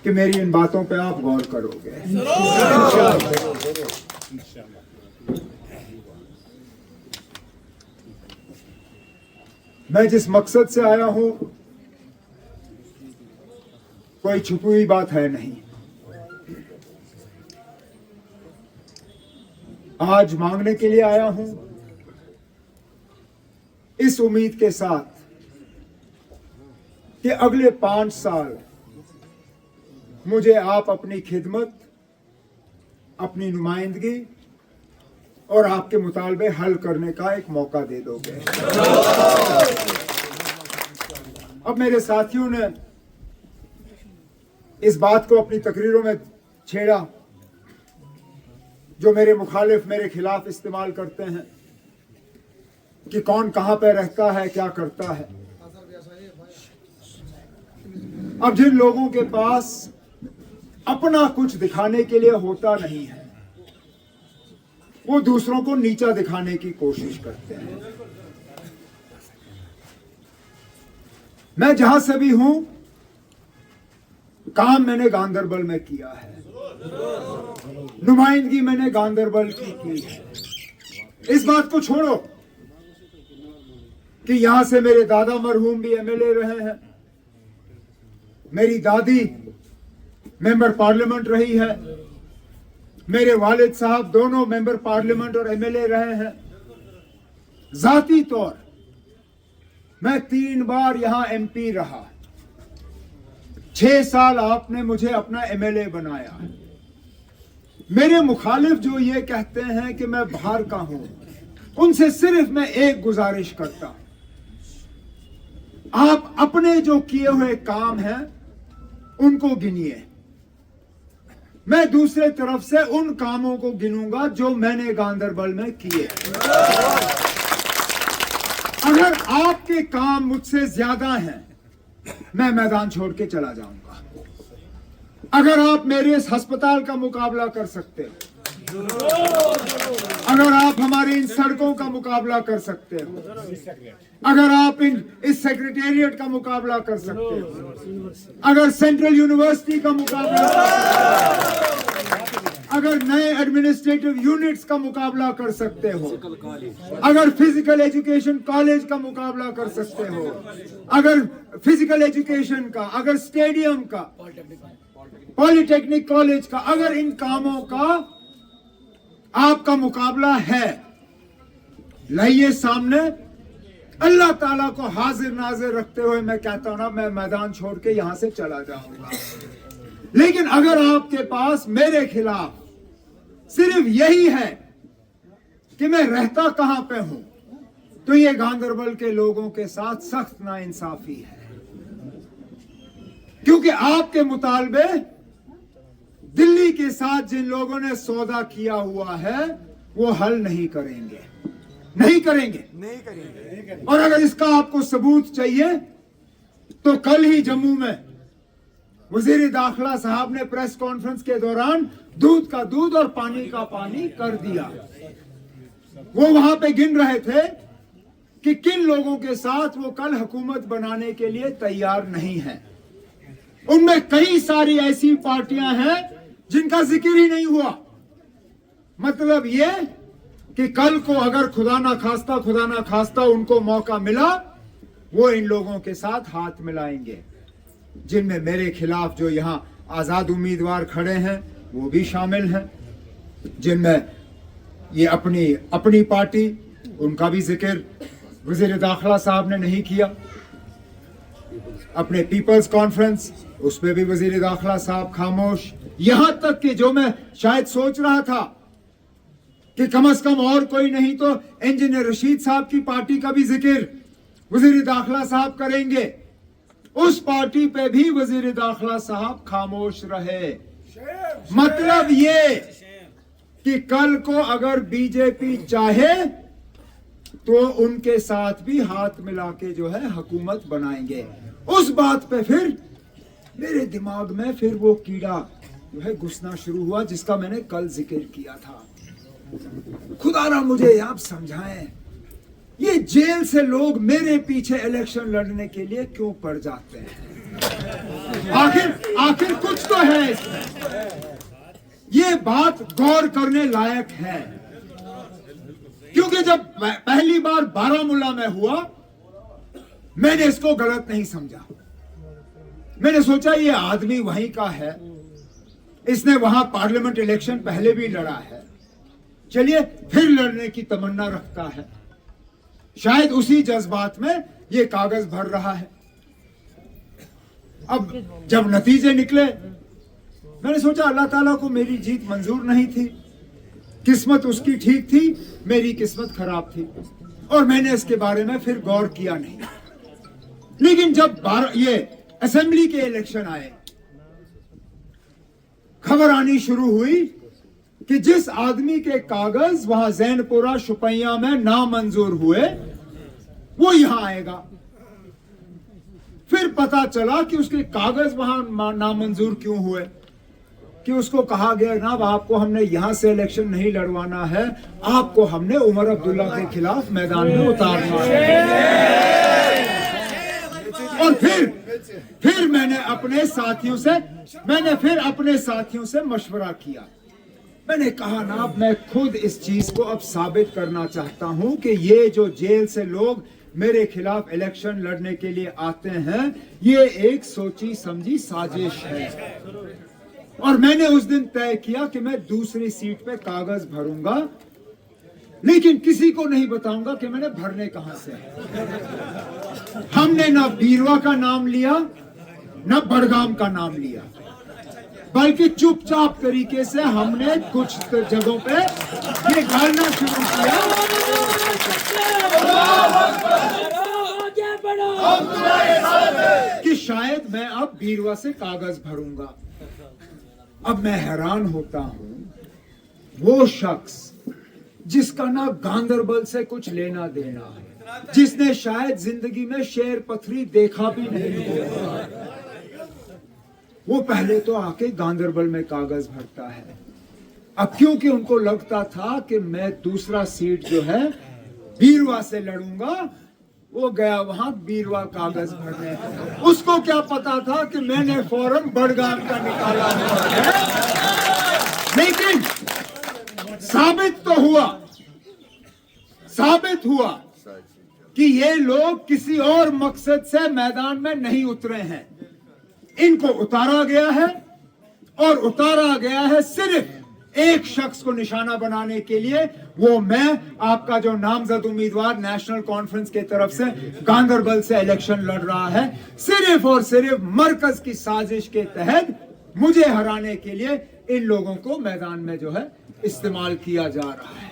कि मेरी इन बातों पे आप गौर करोगे। मैं जिस मकसद से आया हूं कोई छुपी हुई बात है नहीं। आज मांगने के लिए आया हूं इस उम्मीद के साथ कि अगले 5 साल मुझे आप अपनी खिदमत, अपनी नुमाइंदगी और आपके मुतालबे हल करने का एक मौका दे दोगे। अब मेरे साथियों ने इस बात को अपनी तकरीरों में छेड़ा जो मेरे मुखालिफ मेरे खिलाफ इस्तेमाल करते हैं कि कौन कहां पे रहता है, क्या करता है। अब जिन लोगों के पास अपना कुछ दिखाने के लिए होता नहीं है वो दूसरों को नीचा दिखाने की कोशिश करते हैं। मैं जहां से भी हूं काम मैंने गांदरबल में किया है, नुमाइंदगी मैंने गांदरबल की है। इस बात को छोड़ो कि यहां से मेरे दादा मरहूम भी एमएलए रहे हैं, मेरी दादी मेंबर पार्लियामेंट रही है, मेरे वालिद साहब दोनों मेंबर पार्लियामेंट और एमएलए रहे हैं। जाती तौर मैं 3 बार यहां एमपी रहा। 6 साल आपने मुझे अपना एमएलए बनाया। मेरे मुखालिफ जो ये कहते हैं कि मैं बाहर का हूं, उनसे सिर्फ मैं एक गुजारिश करता, आप अपने जो किए हुए काम हैं उनको गिनिए। मैं दूसरे तरफ से उन कामों को गिनूंगा जो मैंने गांदरबल में किए। अगर आपके काम मुझसे ज्यादा हैं मैं मैदान छोड़ के चला जाऊंगा। अगर आप मेरे इस अस्पताल का मुकाबला कर सकते हो, अगर आप हमारी इन सड़कों का मुकाबला कर सकते हो, अगर आप इस सेक्रेटेरिएट का मुकाबला कर सकते हो, अगर सेंट्रल यूनिवर्सिटी का मुकाबला कर सकते हो, अगर नए एडमिनिस्ट्रेटिव यूनिट्स का मुकाबला कर सकते हो, अगर फिजिकल एजुकेशन कॉलेज का मुकाबला कर सकते हो, अगर फिजिकल एजुकेशन का, अगर स्टेडियम का, पॉलिटेक्निक कॉलेज का, अगर इन कामों का आपका मुकाबला है, लाइए सामने। अल्लाह ताला को हाजिर नाजिर रखते हुए मैं कहता हूं ना, मैं मैदान छोड़ के यहां से चला जाऊंगा। लेकिन अगर आपके पास मेरे खिलाफ सिर्फ यही है कि मैं रहता कहां पे हूं, तो ये गांदरबल के लोगों के साथ सख्त नाइंसाफी है। क्योंकि आपके मुतालबे दिल्ली के साथ जिन लोगों ने सौदा किया हुआ है वो हल नहीं करेंगे, नहीं करेंगे। और अगर इसका आपको सबूत चाहिए तो कल ही जम्मू में वजीर दाखिला साहब ने प्रेस कॉन्फ्रेंस के दौरान दूध का दूध और पानी का पानी कर दिया। वो वहां पे गिन रहे थे कि किन लोगों के साथ वो कल हुकूमत बनाने के लिए तैयार नहीं है। उनमें कई सारी ऐसी पार्टियां हैं जिनका जिक्र ही नहीं हुआ। मतलब ये कि कल को अगर खुदा ना खास्ता उनको मौका मिला, वो इन लोगों के साथ हाथ मिलाएंगे। जिनमें मेरे खिलाफ जो यहां आजाद उम्मीदवार खड़े हैं वो भी शामिल हैं, जिनमें ये अपनी पार्टी, उनका भी जिक्र वजीर दाखिला साहब ने नहीं किया। अपने पीपल्स कॉन्फ्रेंस, उस पर भी वजीर दाखिला साहब खामोश। यहां तक कि जो मैं शायद सोच रहा था कि कम से कम और कोई नहीं तो इंजीनियर रशीद साहब की पार्टी का भी जिक्र वजीर दाखिला साहब करेंगे, उस पार्टी पे भी वजीर दाखिला साहब खामोश रहे। मतलब ये कि कल को अगर बीजेपी चाहे तो उनके साथ भी हाथ मिला के जो है हुकूमत बनाएंगे। उस बात पे फिर मेरे दिमाग में फिर वो कीड़ा जो है घुसना शुरू हुआ जिसका मैंने कल जिक्र किया था। खुदा ना मुझे आप समझाएं, ये जेल से लोग मेरे पीछे इलेक्शन लड़ने के लिए क्यों पड़ जाते हैं? आखिर आखिर कुछ तो है इसमें। ये बात गौर करने लायक है, क्योंकि जब पहली बार बारामूला में हुआ, मैंने इसको गलत नहीं समझा। मैंने सोचा ये आदमी वहीं का है, इसने वहां पार्लियामेंट इलेक्शन पहले भी लड़ा है, चलिए फिर लड़ने की तमन्ना रखता है, शायद उसी जज्बात में ये कागज भर रहा है। अब जब नतीजे निकले, मैंने सोचा अल्लाह ताला को मेरी जीत मंजूर नहीं थी, किस्मत उसकी ठीक थी, मेरी किस्मत खराब थी, और मैंने इसके बारे में फिर गौर किया नहीं। लेकिन जब ये असेंबली के इलेक्शन आए, खबर आनी शुरू हुई कि जिस आदमी के कागज वहां जैनपुरा शुपैया में नामंजूर हुए, वो यहां आएगा। फिर पता चला कि उसके कागज वहां नामंजूर क्यों हुए, कि उसको कहा गया ना, आपको हमने यहां से इलेक्शन नहीं लड़वाना है, आपको हमने उमर अब्दुल्ला के खिलाफ मैदान में उतारना है। और फिर मैंने अपने साथियों से मशवरा किया। मैंने कहा ना, मैं खुद इस चीज को अब साबित करना चाहता हूं कि ये जो जेल से लोग मेरे खिलाफ इलेक्शन लड़ने के लिए आते हैं, ये एक सोची समझी साजिश है। और मैंने उस दिन तय किया कि मैं दूसरी सीट पे कागज भरूंगा, लेकिन किसी को नहीं बताऊंगा कि मैंने भरने कहां से है। हमने ना बीरवा का नाम लिया, ना बड़गाम का नाम लिया, बल्कि चुपचाप तरीके से हमने कुछ जगहों पे ये गालना शुरू किया कि शायद मैं अब बीरवा से कागज भरूंगा। अब मैं हैरान होता हूं, वो शख्स जिसका ना गांदरबल से कुछ लेना देना है, जिसने शायद जिंदगी में शेर पथरी देखा भी नहीं होगा, वो पहले तो आके गांदरबल में कागज भरता है। अब क्योंकि उनको लगता था कि मैं दूसरा सीट जो है बीरवा से लड़ूंगा, वो गया वहां बीरवा कागज भरने। उसको क्या पता था कि मैंने फौरन बड़गाम का निकाला है। लेकिन साबित हुआ कि ये लोग किसी और मकसद से मैदान में नहीं उतरे हैं। इनको उतारा गया है, और उतारा गया है सिर्फ एक शख्स को निशाना बनाने के लिए। वो मैं, आपका जो नामजद उम्मीदवार नेशनल कॉन्फ्रेंस के तरफ से गांदरबल से इलेक्शन लड़ रहा है, सिर्फ और सिर्फ मरकज की साजिश के तहत मुझे हराने के लिए इन लोगों को मैदान में जो है इस्तेमाल किया जा रहा है।